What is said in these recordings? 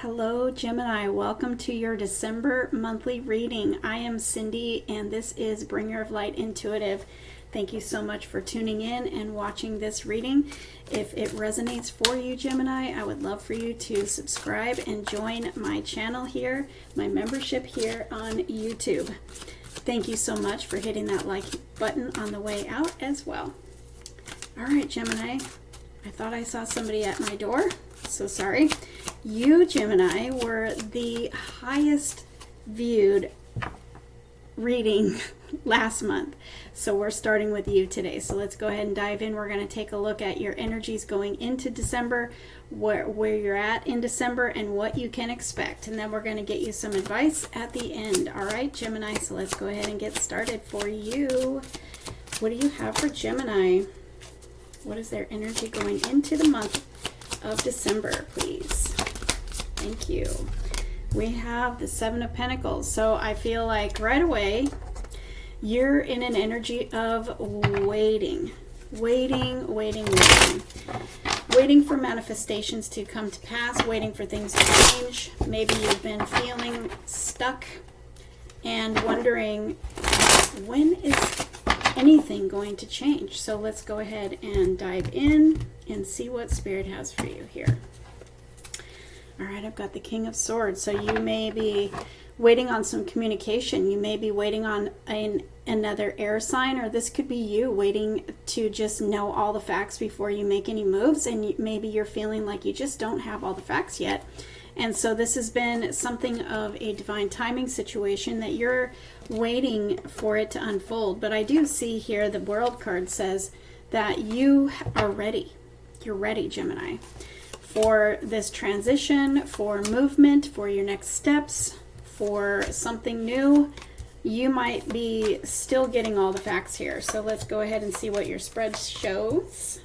Hello, Gemini. Welcome to your December monthly reading. I am Cindy, and this is Bringer of Light Intuitive. Thank you so much for tuning in and watching this reading. If it resonates for you, Gemini, I would love for you to subscribe and join my channel here, my membership here on YouTube. Thank you so much for hitting that like button on the way out as well. All right, Gemini. I thought I saw somebody at my door. So sorry. You, Gemini, were the highest viewed reading last month. So we're starting with you today. So let's go ahead and dive in. We're going to take a look at your energies going into December, where you're at in December, and what you can expect. And then we're going to get you some advice at the end. All right, Gemini. So let's go ahead and get started for you. What do you have for Gemini? What is their energy going into the month of December, please? Thank you. We have the Seven of Pentacles. So I feel like right away you're in an energy of waiting for manifestations to come to pass, waiting for things to change. Maybe you've been feeling stuck and wondering, when is anything going to change? So let's go ahead and dive in and see what Spirit has for you here. All right, I've got the King of Swords. So you may be waiting on some communication. You may be waiting on another air sign, or this could be you waiting to just know all the facts before you make any moves, and maybe you're feeling like you just don't have all the facts yet. And so this has been something of a divine timing situation that you're waiting for it to unfold. But I do see here the World card says that you are ready. You're ready, Gemini, for this transition, for movement, for your next steps, for something new. You might be still getting all the facts here. So let's go ahead and see what your spread shows.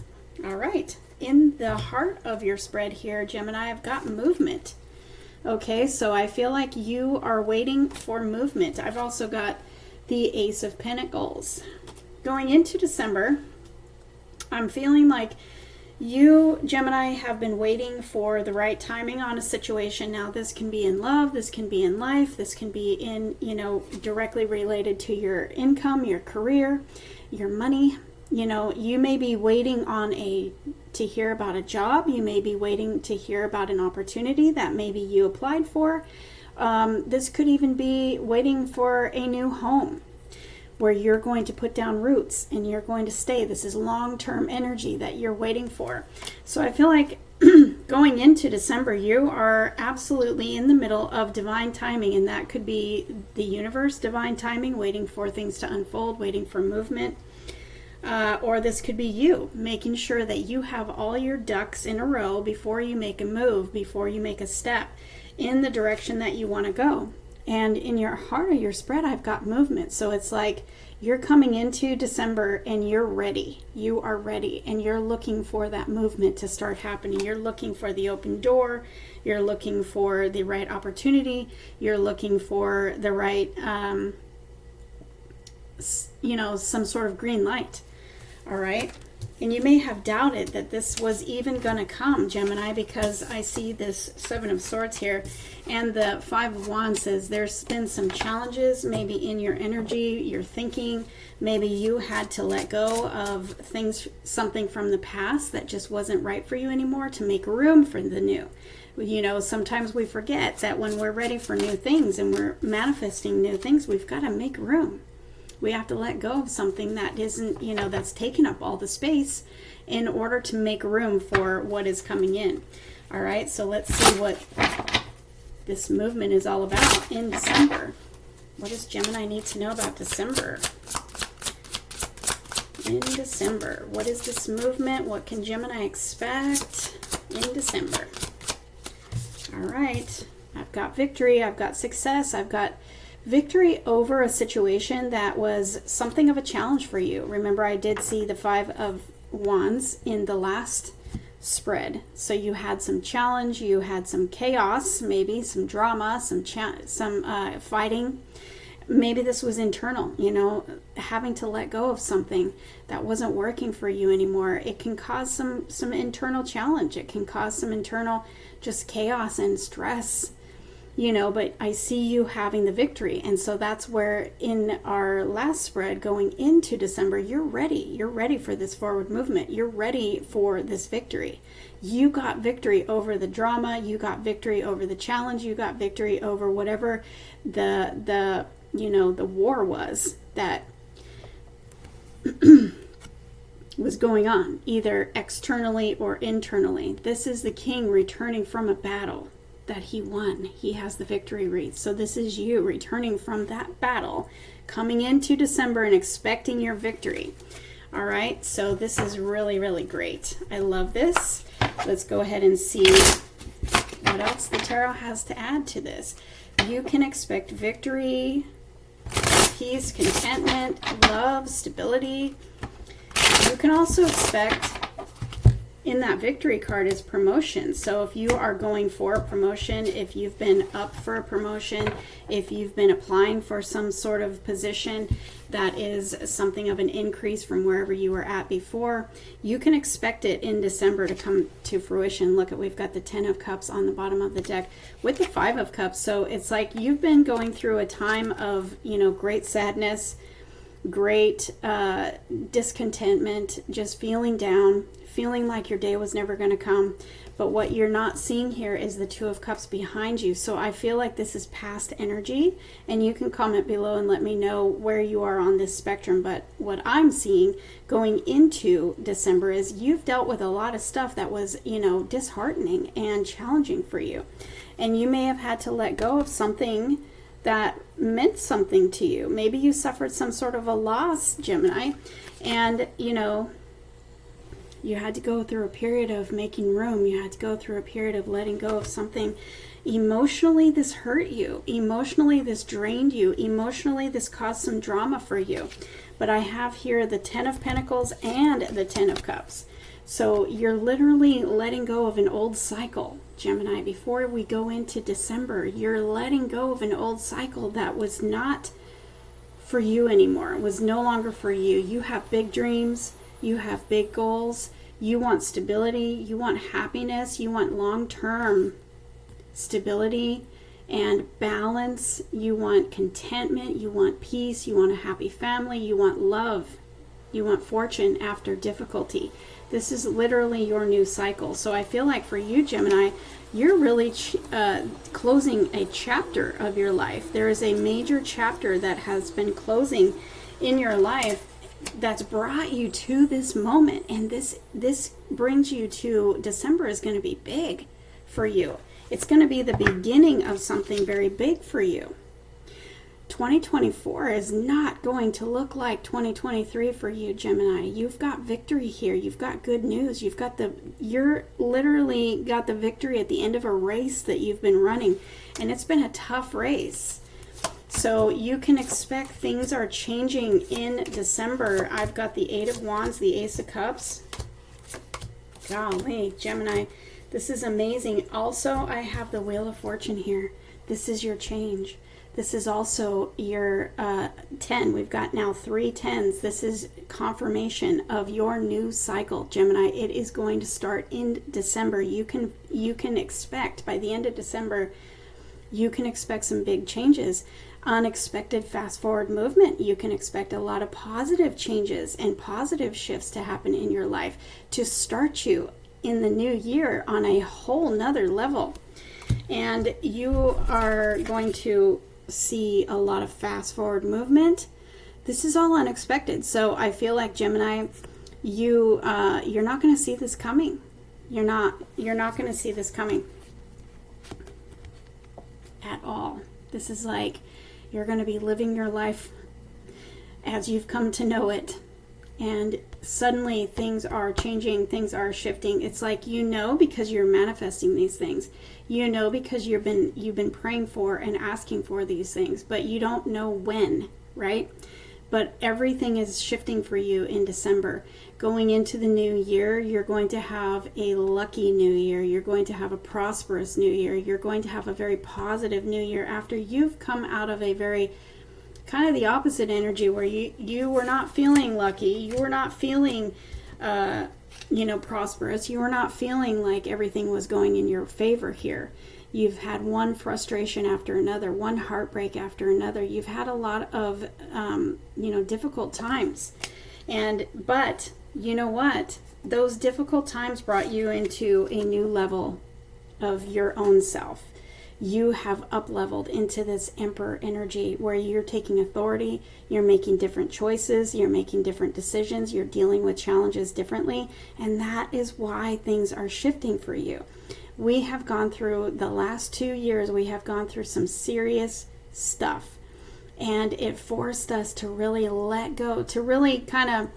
All right. In the heart of your spread here, Gemini, I've got movement. Okay, so I feel like you are waiting for movement. I've also got the Ace of Pentacles. Going into December, I'm feeling like you, Gemini, have been waiting for the right timing on a situation. Now, this can be in love, this can be in life, this can be in, directly related to your income, your career, your money. You may be waiting to hear about a job. You may be waiting to hear about an opportunity that maybe you applied for. This could even be waiting for a new home where you're going to put down roots and you're going to stay. This is long-term energy that you're waiting for. So I feel like going into December, you are absolutely in the middle of divine timing, and that could be the universe, divine timing, waiting for things to unfold, waiting for movement. Or this could be you making sure that you have all your ducks in a row before you make a move, before you make a step in the direction that you want to go. And in your heart of your spread, I've got movement. So it's like you're coming into December and you're ready. You are ready, and you're looking for that movement to start happening. You're looking for the open door. You're looking for the right opportunity. You're looking for the right, some sort of green light. All right. And you may have doubted that this was even going to come, Gemini, because I see this Seven of Swords here, and the Five of Wands says there's been some challenges maybe in your energy, your thinking. Maybe you had to let go of something from the past that just wasn't right for you anymore to make room for the new. Sometimes we forget that when we're ready for new things and we're manifesting new things, we've got to make room. We have to let go of something that isn't, that's taken up all the space in order to make room for what is coming in. All right, so let's see what this movement is all about in December. What does Gemini need to know about December? In December, what is this movement? What can Gemini expect in December? All right, I've got victory, I've got success, I've got victory over a situation that was something of a challenge for you. Remember, I did see the Five of Wands in the last spread. So you had some challenge, you had some chaos, maybe some drama, some fighting. Maybe this was internal, having to let go of something that wasn't working for you anymore. It can cause some internal challenge. It can cause some internal just chaos and stress, but I see you having the victory. And so that's where in our last spread going into December, you're ready. You're ready for this forward movement. You're ready for this victory. You got victory over the drama. You got victory over the challenge. You got victory over whatever the war was that was going on, either externally or internally. This is the king returning from a battle that he won. He has the victory wreath. So this is you returning from that battle, coming into December and expecting your victory. All right, so this is really, really great. I love this. Let's go ahead and see what else the tarot has to add to this. You can expect victory, peace, contentment, love, stability. You can also expect, in that victory card, is promotion. So if you are going for a promotion, if you've been up for a promotion, if you've been applying for some sort of position that is something of an increase from wherever you were at before, you can expect it in December to come to fruition. Look, we've got the 10 of Cups on the bottom of the deck with the 5 of Cups. So it's like you've been going through a time of, great sadness, great discontentment, just feeling down, feeling like your day was never going to come. But what you're not seeing here is the 2 of Cups behind you. So I feel like this is past energy, and you can comment below and let me know where you are on this spectrum. But what I'm seeing going into December is you've dealt with a lot of stuff that was, disheartening and challenging for you. And you may have had to let go of something that meant something to you. Maybe you suffered some sort of a loss, Gemini, and, you had to go through a period of making room. You had to go through a period of letting go of something. Emotionally, this hurt you. Emotionally, this drained you. Emotionally, this caused some drama for you. But I have here the 10 of Pentacles and the 10 of Cups. So you're literally letting go of an old cycle, Gemini. Before we go into December, you're letting go of an old cycle that was not for you anymore. It was no longer for you. You have big dreams. You have big goals. You want stability. You want happiness. You want long-term stability and balance. You want contentment. You want peace. You want a happy family. You want love. You want fortune after difficulty. This is literally your new cycle. So I feel like for you, Gemini, you're really closing a chapter of your life. There is a major chapter that has been closing in your life that's brought you to this moment, and this brings you to December is going to be big for you. It's going to be the beginning of something very big for you. 2024 is not going to look like 2023 for you, Gemini. You've got victory here. You've got good news. You're literally got the victory at the end of a race that you've been running, and it's been a tough race. So you can expect things are changing in December. I've got the 8 of Wands, the Ace of Cups. Golly, Gemini, this is amazing. Also, I have the Wheel of Fortune here. This is your change. This is also your 10. We've got now 3 10s. This is confirmation of your new cycle, Gemini. It is going to start in December. You can expect by the end of December, you can expect some big changes. Unexpected fast forward movement. You can expect a lot of positive changes and positive shifts to happen in your life to start you in the new year on a whole nother level. And you are going to see a lot of fast forward movement. This is all unexpected. So I feel like, Gemini, you're not going to see this coming. You're not going to see this coming at all. This is like you're going to be living your life as you've come to know it, and suddenly things are changing, things are shifting. It's like because you're manifesting these things. Because you've been praying for and asking for these things, but you don't know when, right? But everything is shifting for you in December. Going into the new year, you're going to have a lucky new year. You're going to have a prosperous new year. You're going to have a very positive new year after you've come out of a very kind of the opposite energy where you were not feeling lucky. You were not feeling, prosperous. You were not feeling like everything was going in your favor here. You've had one frustration after another, one heartbreak after another. You've had a lot of, difficult times. But you know what? Those difficult times brought you into a new level of your own self. You have up-leveled into this Emperor energy where you're taking authority, you're making different choices, you're making different decisions, you're dealing with challenges differently, and that is why things are shifting for you. We have gone through the last 2 years, we have gone through some serious stuff, and it forced us to really let go, to really kind of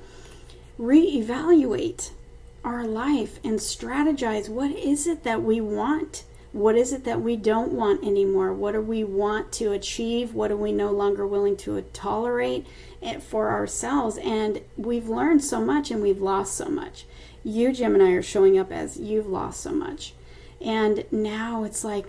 reevaluate our life and strategize. What is it that we want? What is it that we don't want anymore? What do we want to achieve? What are we no longer willing to tolerate for ourselves? And we've learned so much and we've lost so much. You, Gemini, are showing up as you've lost so much. And now it's like,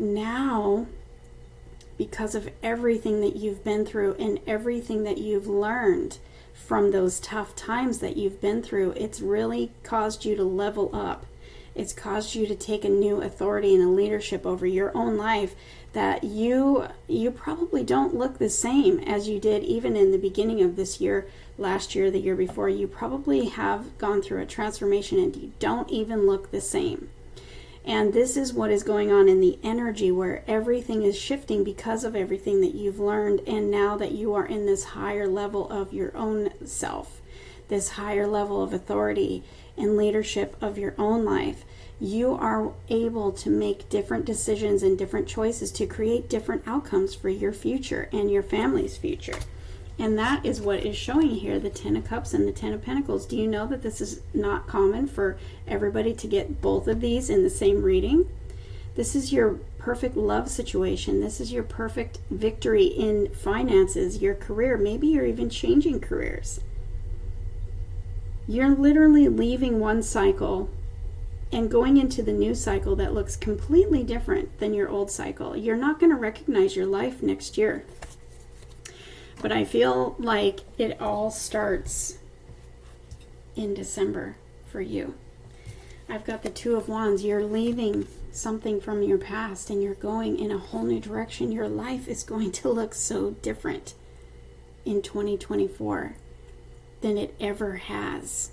because of everything that you've been through and everything that you've learned from those tough times that you've been through, it's really caused you to level up. It's caused you to take a new authority and a leadership over your own life that you probably don't look the same as you did even in the beginning of this year, last year, the year before. You probably have gone through a transformation and you don't even look the same. And this is what is going on in the energy where everything is shifting because of everything that you've learned. And now that you are in this higher level of your own self, this higher level of authority and leadership of your own life, you are able to make different decisions and different choices to create different outcomes for your future and your family's future. And that is what is showing here, the 10 of Cups and the 10 of Pentacles. Do you know that this is not common for everybody to get both of these in the same reading? This is your perfect love situation. This is your perfect victory in finances, your career. Maybe you're even changing careers. You're literally leaving one cycle and going into the new cycle that looks completely different than your old cycle. You're not going to recognize your life next year. But I feel like it all starts in December for you. I've got the Two of Wands. You're leaving something from your past and you're going in a whole new direction. Your life is going to look so different in 2024 than it ever has.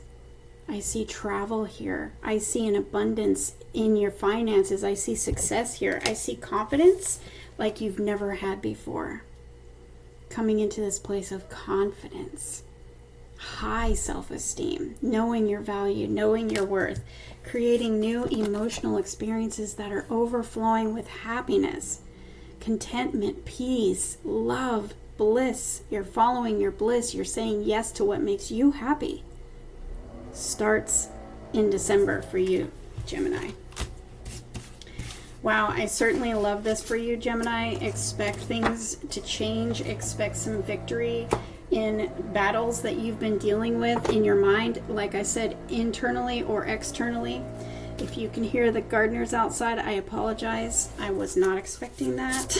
I see travel here. I see an abundance in your finances. I see success here. I see confidence like you've never had before. Coming into this place of confidence, high self-esteem, knowing your value, knowing your worth, creating new emotional experiences that are overflowing with happiness, contentment, peace, love, bliss. You're following your bliss. You're saying yes to what makes you happy. Starts in December for you, Gemini. Wow, I certainly love this for you, Gemini. Expect things to change. Expect some victory in battles that you've been dealing with in your mind. Like I said, internally or externally. If you can hear the gardeners outside, I apologize. I was not expecting that.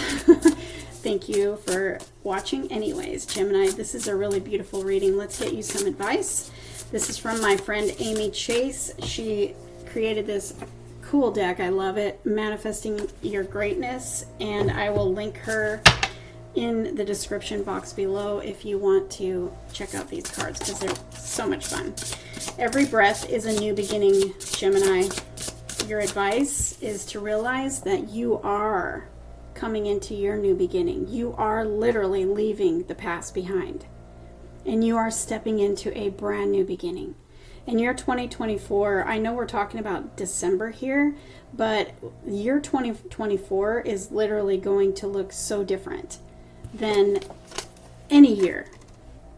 Thank you for watching. Anyways, Gemini, this is a really beautiful reading. Let's get you some advice. This is from my friend Amy Chase. She created this cool deck. I love it. Manifesting Your Greatness. And I will link her in the description box below if you want to check out these cards because they're so much fun. Every breath is a new beginning, Gemini. Your advice is to realize that you are coming into your new beginning. You are literally leaving the past behind. And you are stepping into a brand new beginning. In year 2024, I know we're talking about December here, but year 2024 is literally going to look so different than any year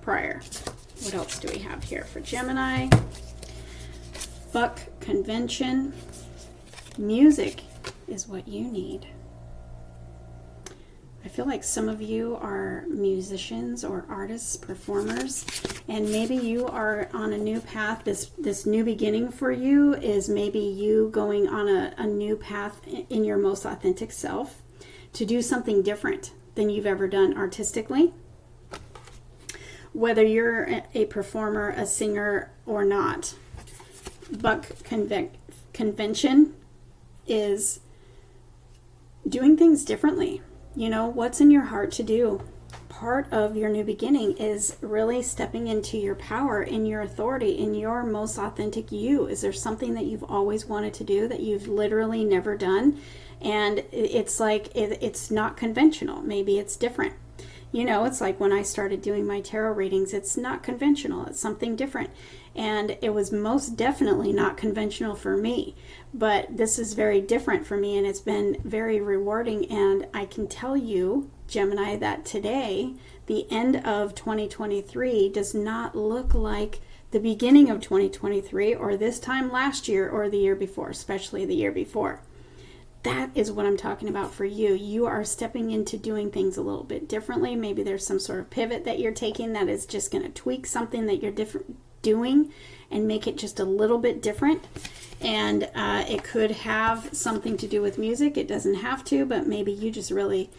prior. What else do we have here for Gemini? Buck convention. Music is what you need. I feel like some of you are musicians or artists, performers, and maybe you are on a new path. This new beginning for you is maybe you going on a new path in your most authentic self to do something different than you've ever done artistically. whether you're a performer, a singer, or not. Buck convention is doing things differently. You know, what's in your heart to do? Part of your new beginning is really stepping into your power, in your authority, in your most authentic you. Is there something that you've always wanted to do that you've literally never done? And it's like, it's not conventional. Maybe it's different. You know, it's like when I started doing my tarot readings, it's not conventional. It's something different. And it was most definitely not conventional for me. But this is very different for me, and it's been very rewarding. And I can tell you, Gemini, that today, the end of 2023 does not look like the beginning of 2023 or this time last year or the year before, especially the year before. That is what I'm talking about for you. You are stepping into doing things a little bit differently. Maybe there's some sort of pivot that you're taking that is just going to tweak something that you're doing and make it just a little bit different. And it could have something to do with music. It doesn't have to, but maybe you just really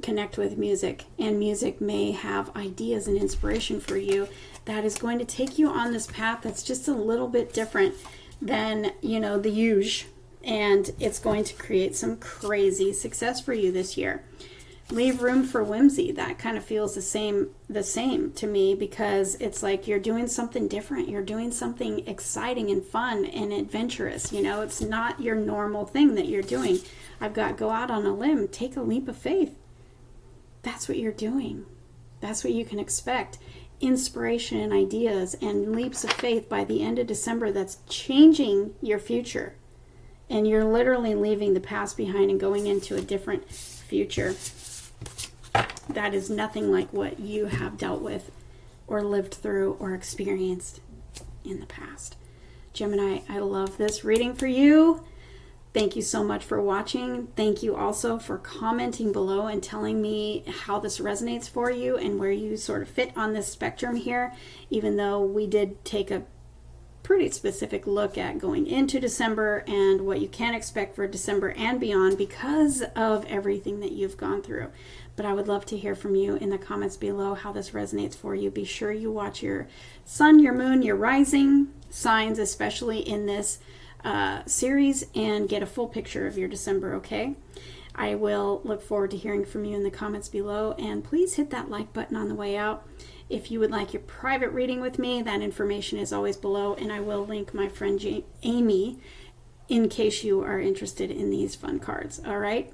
connect with music, and music may have ideas and inspiration for you that is going to take you on this path that's just a little bit different than, you know, the usual. And it's going to create some crazy success for you this year. Leave room for whimsy. That kind of feels the same to me, because it's like you're doing something different. You're doing something exciting and fun and adventurous. You know, it's not your normal thing that you're doing. I've got go out on a limb, take a leap of faith. That's what you're doing. That's what you can expect. Inspiration and ideas and leaps of faith by the end of December that's changing your future. And you're literally leaving the past behind and going into a different future. That is nothing like what you have dealt with or lived through or experienced in the past. Gemini, I love this reading for you. Thank you so much for watching. Thank you also for commenting below and telling me how this resonates for you and where you sort of fit on this spectrum here, even though we did take a pretty specific look at going into December and what you can expect for December and beyond because of everything that you've gone through. But I would love to hear from you in the comments below how this resonates for you. Be sure you watch your sun, your moon, your rising signs, especially in this series, and get a full picture of your December, okay? I will look forward to hearing from you in the comments below, and please hit that like button on the way out. If you would like your private reading with me, that information is always below, and I will link my friend Amy in case you are interested in these fun cards. All right?